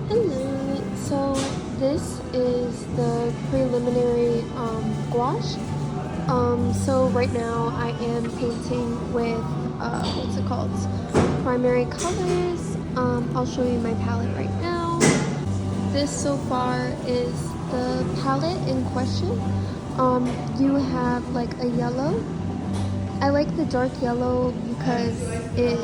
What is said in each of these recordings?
Hello. So this is the preliminary gouache. So right now I am painting with what's it called? Primary colors. I'll show you my palette right now. This so far is the palette in question. You have like a yellow. I like the dark yellow because it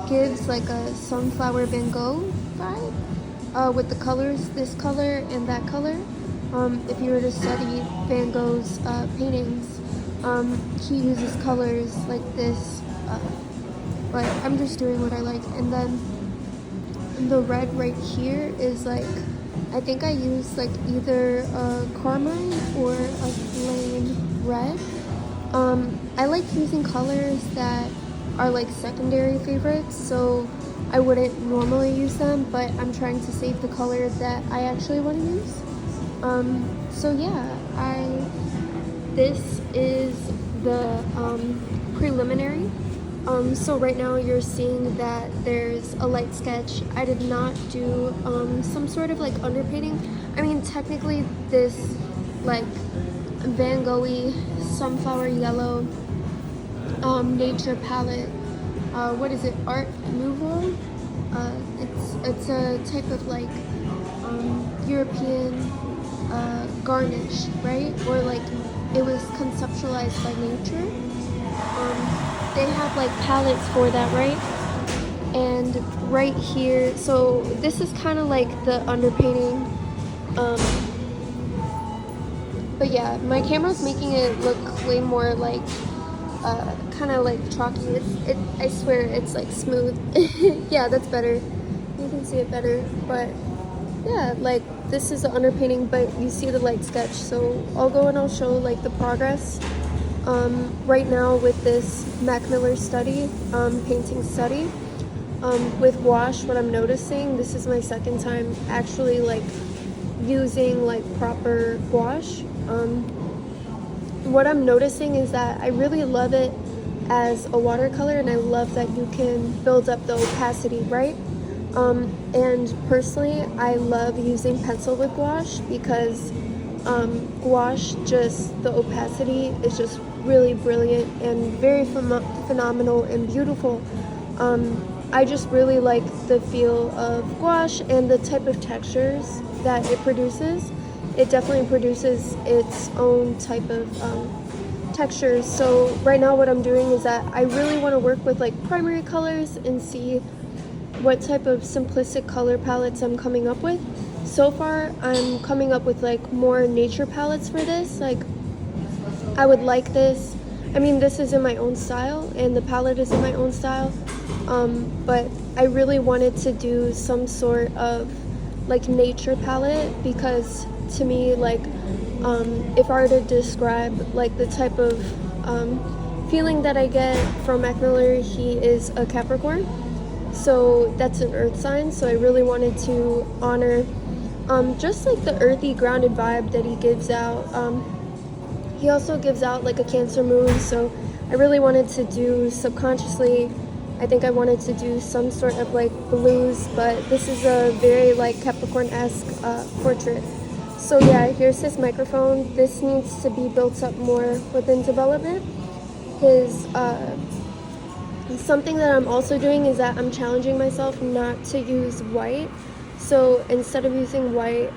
gives like a sunflower Van Gogh vibe with the colors, this color and that color. If you were to study Van Gogh's paintings, he uses colors like this, but I'm just doing what I like. And then the red right here is like, I think I use like either a carmine or a plain red. I like using colors that are like secondary favorites, so I wouldn't normally use them, but I'm trying to save the color that I actually want to use. So yeah, this is the preliminary. So right now you're seeing that there's a light sketch. I did not do some sort of like underpainting. I mean, technically this like Van Gogh-y sunflower yellow nature palette, what is it, Art Nouveau? It's a type of like European garnish, right? Or like it was conceptualized by nature. They have like palettes for that, right? And right here, so this is kind of like the underpainting. But yeah, my camera's making it look way more like kind of like chalky. I swear it's like smooth. Yeah, that's better. You can see it better. But yeah, like this is the underpainting, but you see the light sketch. So I'll go and I'll show like the progress. Right now with this Mac Miller study, painting study, with gouache, what I'm noticing, this is my second time actually like using like proper gouache. What I'm noticing is that I really love it as a watercolor, and I love that you can build up the opacity, right? And personally, I love using pencil with gouache because gouache, just the opacity is just really brilliant and very phenomenal and beautiful. I just really like the feel of gouache and the type of textures that it produces. It definitely produces its own type of textures. So right now what I'm doing is that I really want to work with like primary colors and see what type of simplistic color palettes I'm coming up with. So far I'm coming up with like more nature palettes for this. Like I would like this. I mean, this is in my own style and the palette is in my own style. But I really wanted to do some sort of like nature palette because to me, like if I were to describe like the type of feeling that I get from Mac Miller, he is a Capricorn, so that's an earth sign, so I really wanted to honor just like the earthy grounded vibe that he gives out. He also gives out like a Cancer moon, so I really wanted to do subconsciously, I think I wanted to do some sort of like blues, but this is a very like Capricorn-esque portrait. So yeah, here's his microphone. This needs to be built up more within development. His something that I'm also doing is that I'm challenging myself not to use white. So instead of using white,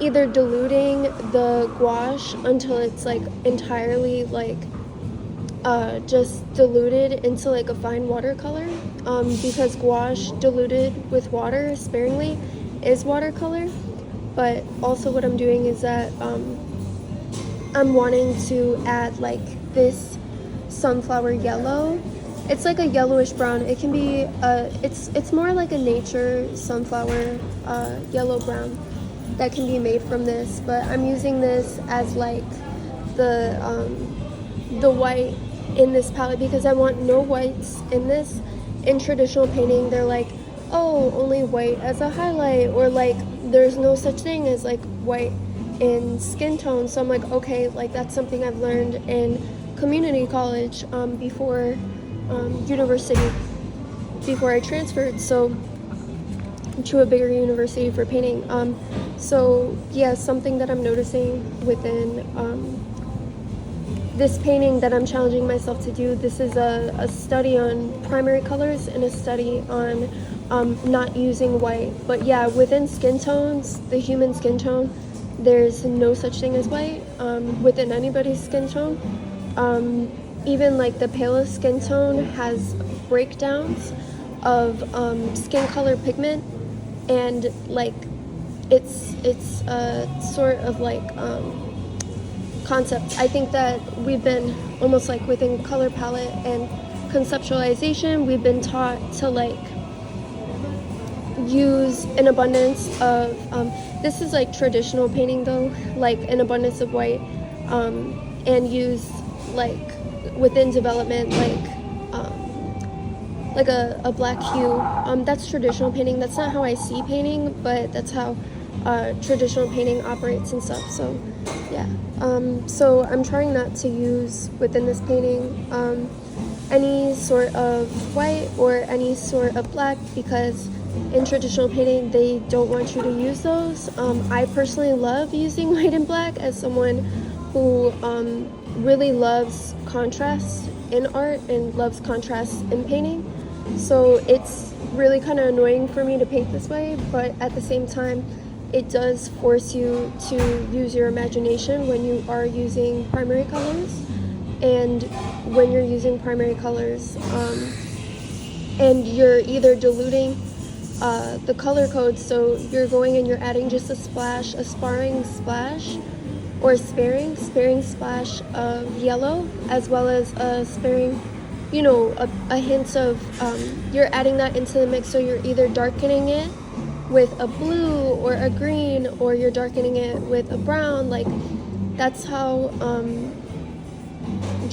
either diluting the gouache until it's like entirely like just diluted into like a fine watercolor, because gouache diluted with water sparingly is watercolor. But also what I'm doing is that I'm wanting to add like this sunflower yellow. It's like a yellowish brown. It can be it's more like a nature sunflower yellow brown that can be made from this, but I'm using this as like the white in this palette because I want no whites in this. In traditional painting, they're like, oh, only white as a highlight, or like there's no such thing as like white in skin tone. So I'm like, okay, like that's something I've learned in community college before university, before I transferred. So to a bigger university for painting. So yeah, something that I'm noticing within this painting that I'm challenging myself to do, this is a study on primary colors and a study on not using white. But yeah, within skin tones, the human skin tone, there's no such thing as white within anybody's skin tone. Even like the palest skin tone has breakdowns of skin color pigment, and like it's a sort of like concept. I think that we've been almost like within color palette and conceptualization, we've been taught to like use an abundance of this is like traditional painting though, like an abundance of white, and use like within development like a black hue. That's traditional painting. That's not how I see painting, but that's how traditional painting operates and stuff. So yeah, so I'm trying not to use within this painting any sort of white or any sort of black, because in traditional painting they don't want you to use those. I personally love using white and black as someone who really loves contrast in art and loves contrast in painting. So it's really kind of annoying for me to paint this way, but at the same time it does force you to use your imagination when you are using primary colors. And when you're using primary colors and you're either diluting the color code, so you're going and you're adding just a sparring splash or sparing splash of yellow, as well as a sparing, you know, a hint of you're adding that into the mix. So you're either darkening it with a blue or a green, or you're darkening it with a brown. Like that's how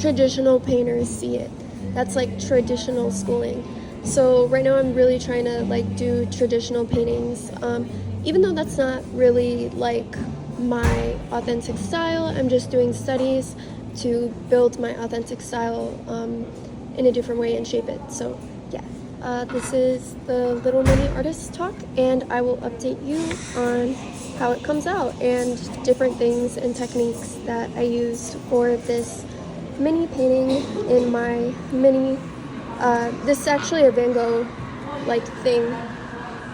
traditional painters see it. That's like traditional schooling. So right now I'm really trying to like do traditional paintings, even though that's not really like my authentic style. I'm just doing studies to build my authentic style in a different way and shape it. So yeah, this is the little mini artist talk, and I will update you on how it comes out and different things and techniques that I used for this mini painting in my mini this is actually a Van Gogh like thing,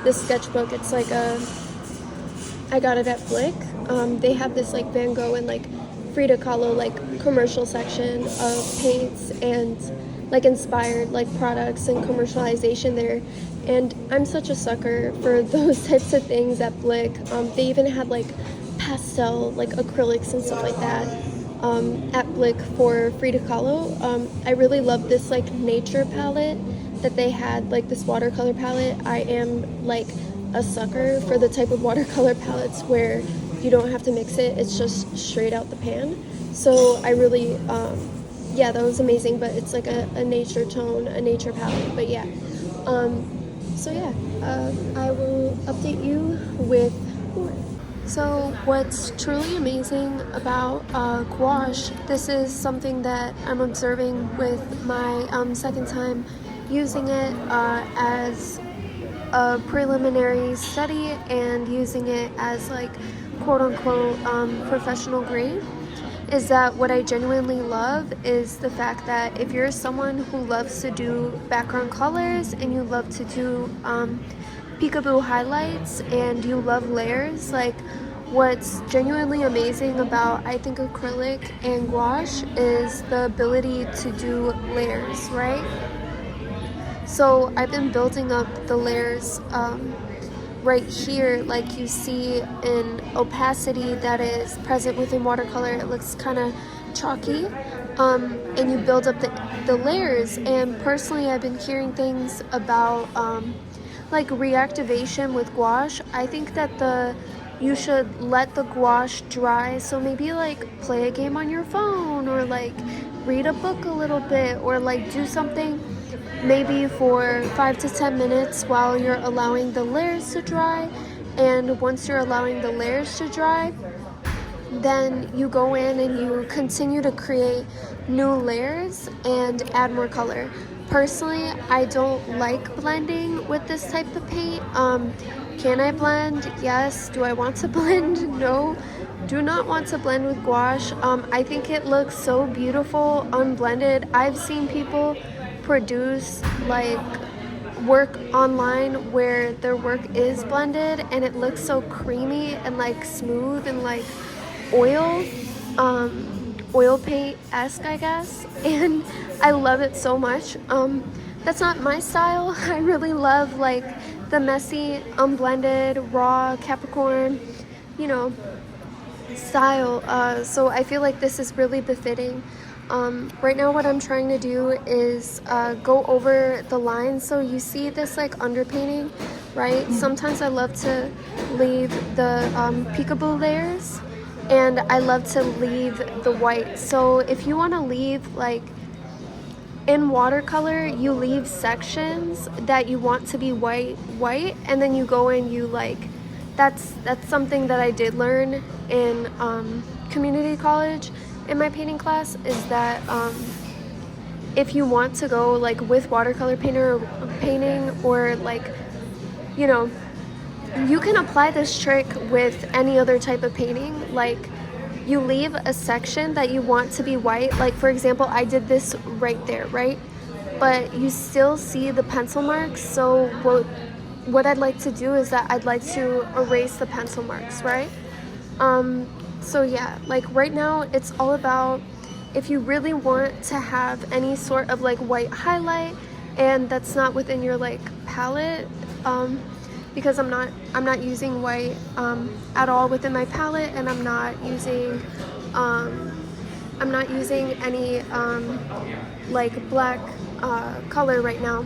this sketchbook. It's like I got it at Blick. They have this like Van Gogh and like Frida Kahlo like commercial section of paints and like inspired like products and commercialization there, and I'm such a sucker for those types of things at Blick. They even had like pastel like acrylics and stuff like that at Blick for Frida Kahlo. I really love this like nature palette that they had, like this watercolor palette. I am like a sucker for the type of watercolor palettes where you don't have to mix it, it's just straight out the pan. So I really yeah, that was amazing. But it's like a nature tone, a nature palette. But yeah, so yeah, I will update you with more. So what's truly amazing about gouache, this is something that I'm observing with my second time using it as a preliminary study and using it as like quote-unquote professional grade, is that what I genuinely love is the fact that if you're someone who loves to do background colors and you love to do peekaboo highlights and you love layers, like what's genuinely amazing about I think acrylic and gouache is the ability to do layers, right? So I've been building up the layers right here, like you see in opacity that is present within watercolor. It looks kind of chalky, and you build up the layers. And personally, I've been hearing things about like reactivation with gouache. I think that you should let the gouache dry, so maybe like play a game on your phone, or like read a book a little bit, or like do something maybe for 5 to 10 minutes while you're allowing the layers to dry. And once you're allowing the layers to dry, then you go in and you continue to create new layers and add more color. Personally, I don't like blending with this type of paint. Can I blend? Yes. Do I want to blend? No. Do not want to blend with gouache. I think it looks so beautiful unblended. I've seen people produce like work online where their work is blended and it looks so creamy and like smooth and like oil oil paint-esque, I guess, and I love it so much. That's not my style. I really love like the messy, unblended, raw Capricorn, you know, style. So I feel like this is really befitting. Right now what I'm trying to do is go over the lines. So you see this like underpainting, right? Sometimes I love to leave the peekaboo layers, and I love to leave the white. So if you want to leave like in watercolor, you leave sections that you want to be white, and then you go and you like, that's something that I did learn in community college in my painting class, is that if you want to go like with watercolor painting or like, you know, you can apply this trick with any other type of painting. Like you leave a section that you want to be white, like for example I did this right there, right? But you still see the pencil marks. So what I'd like to do is that I'd like to erase the pencil marks, right? So yeah, like right now it's all about, if you really want to have any sort of like white highlight and that's not within your like palette, because I'm not using white at all within my palette, and I'm not using any like black color right now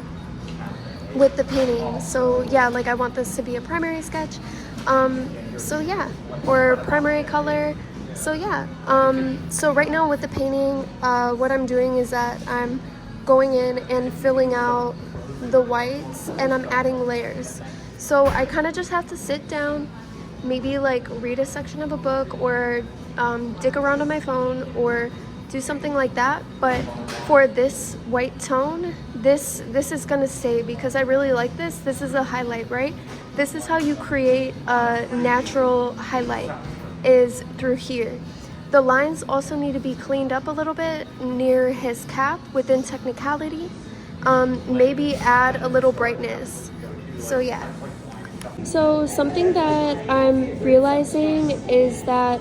with the painting. So yeah, like I want this to be a primary sketch, so yeah, or primary color. So yeah, so right now with the painting, what I'm doing is that I'm going in and filling out the whites and I'm adding layers. So I kind of just have to sit down, maybe like read a section of a book, or dig around on my phone, or do something like that. But for this white tone, this is gonna stay because I really like this. This is a highlight, right? This is how you create a natural highlight, is through here. The lines also need to be cleaned up a little bit near his cap within technicality. Maybe add a little brightness. So yeah. So something that I'm realizing is that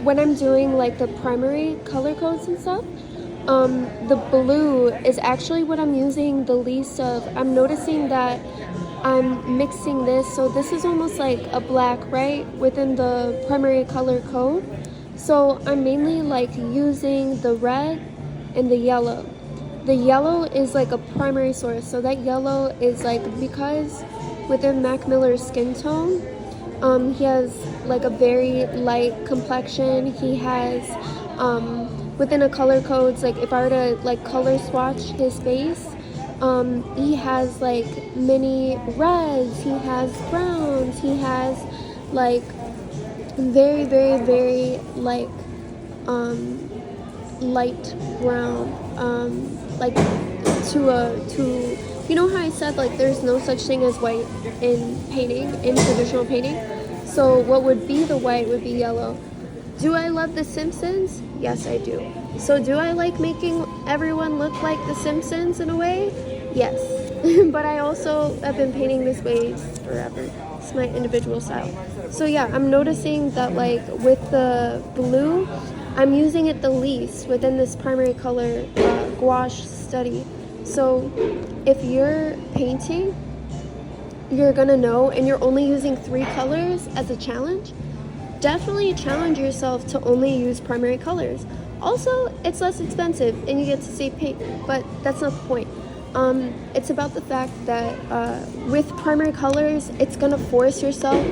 when I'm doing like the primary color codes and stuff, the blue is actually what I'm using the least of. I'm noticing that I'm mixing this, so this is almost like a black, right, within the primary color code. So I'm mainly like using the red and the yellow. The yellow is like a primary source, so that yellow is like, because within Mac Miller's skin tone, he has like a very light complexion. He has within a color codes, like if I were to like color swatch his face, he has like many reds, he has browns, he has like very like light brown, like to you know how I said like there's no such thing as white in painting, in traditional painting. So what would be the white would be yellow. Do I love The Simpsons? Yes, I do. So do I like making everyone look like The Simpsons in a way? Yes. But I also have been painting this way forever. It's my individual style. So yeah, I'm noticing that like with the blue, I'm using it the least within this primary color gouache study. So if you're painting, you're gonna know, and you're only using 3 colors as a challenge, definitely challenge yourself to only use primary colors. Also, it's less expensive and you get to save paint, but that's not the point. It's about the fact that with primary colors, it's gonna force yourself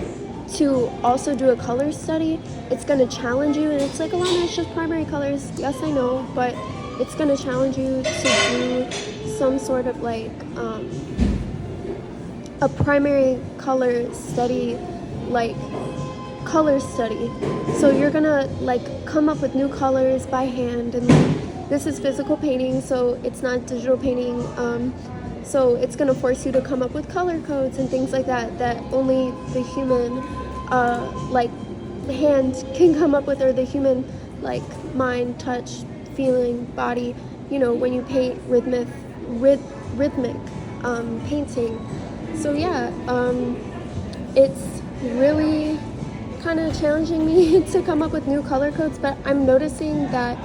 to also do a color study. It's gonna challenge you, and it's like, Alana, it's just primary colors. Yes, I know, but it's gonna challenge you to do some sort of like a primary color study, like color study. So you're gonna like come up with new colors by hand, and like, this is physical painting, so it's not digital painting. So it's gonna force you to come up with color codes and things like that that only the human like hand can come up with, or the human like mind, touch, feeling, body, you know, when you paint rhythmic painting. So yeah, it's really kind of challenging me to come up with new color codes, but I'm noticing that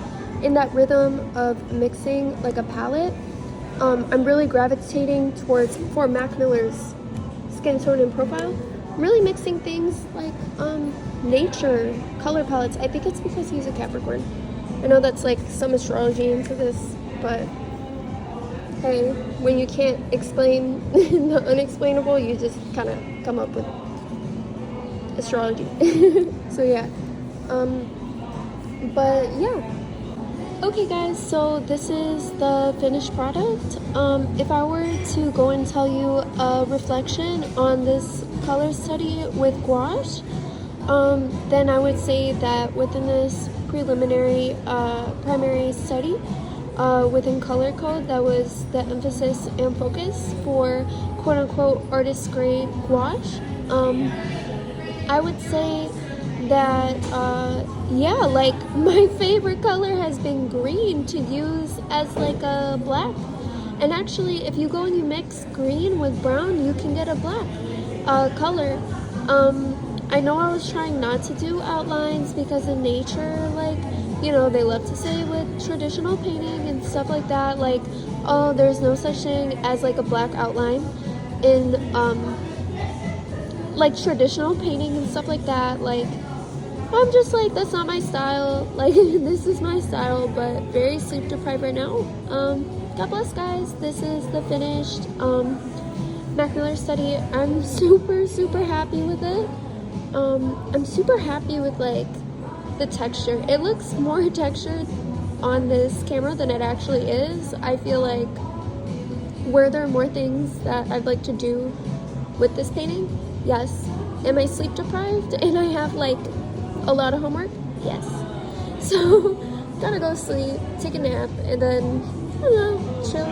in that rhythm of mixing like a palette, I'm really gravitating towards, for Mac Miller's skin tone and profile, really mixing things like nature color palettes. I think it's because he's a Capricorn. I know that's like some astrology into this, but hey, when you can't explain the unexplainable, you just kind of come up with astrology. So yeah, but yeah. Okay guys, so this is the finished product. If I were to go and tell you a reflection on this color study with gouache, then I would say that within this preliminary primary study, within color code, that was the emphasis and focus for quote-unquote artist grade gouache. I would say that yeah, like my favorite color has been green to use as like a black. And actually, if you go and you mix green with brown, you can get a black color. I know I was trying not to do outlines because in nature, like, you know, they love to say with traditional painting and stuff like that, like, oh, there's no such thing as like a black outline in like traditional painting and stuff like that. Like, I'm just like, that's not my style. Like, this is my style, but very sleep deprived right now. God bless, guys. This is the finished Mac Miller study. I'm super happy with it. I'm super happy with like the texture. It looks more textured on this camera than it actually is. I feel like, were there more things that I'd like to do with this painting? Yes. Am I sleep deprived and I have like a lot of homework? Yes. So gotta go sleep, take a nap, and then, I don't know, chill.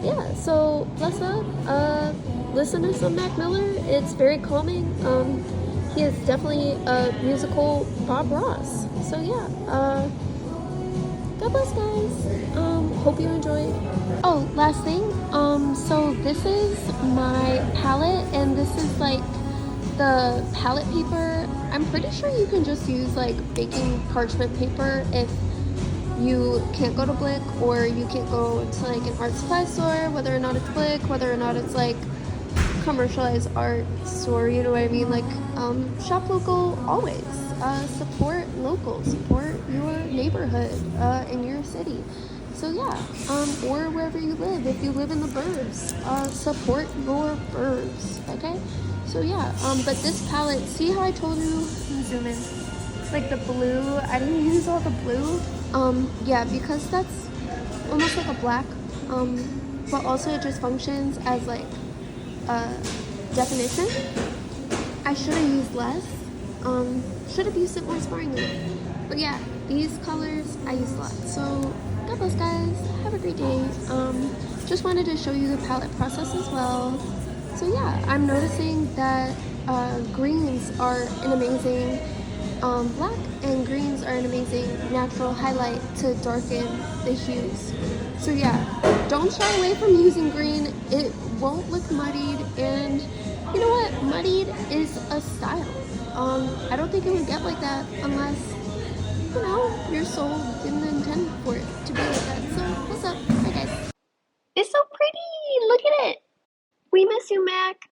Yeah, so bless up. Listen to some Mac Miller. It's very calming. He is definitely a musical Bob Ross. So yeah, God bless, guys. Hope you enjoyed. Oh, last thing. So this is my palette, and this is like the palette paper. I'm pretty sure you can just use like baking parchment paper if you can't go to Blick, or you can't go to like an art supply store, whether or not it's Blick, whether or not it's like commercialized art store, you know what I mean? Like, shop local always. Support local, support your neighborhood in your city. So yeah, or wherever you live. If you live in the burbs, support your burbs, okay? So yeah, but this palette, see how I told you, let me zoom in, like the blue, I didn't use all the blue, yeah, because that's almost like a black, but also it just functions as like definition. I should have used less, should have used it more sparingly, but yeah, these colors I used a lot. So God bless, guys, have a great day. Just wanted to show you the palette process as well. So yeah, I'm noticing that greens are an amazing black, and greens are an amazing natural highlight to darken the hues. So yeah, don't shy away from using green. It won't look muddied, and you know what? Muddied is a style. I don't think it would get like that unless, you know, your soul didn't intend for it to be like that. So what's up? Hi guys. It's so pretty. Look at it. We miss you, Mac.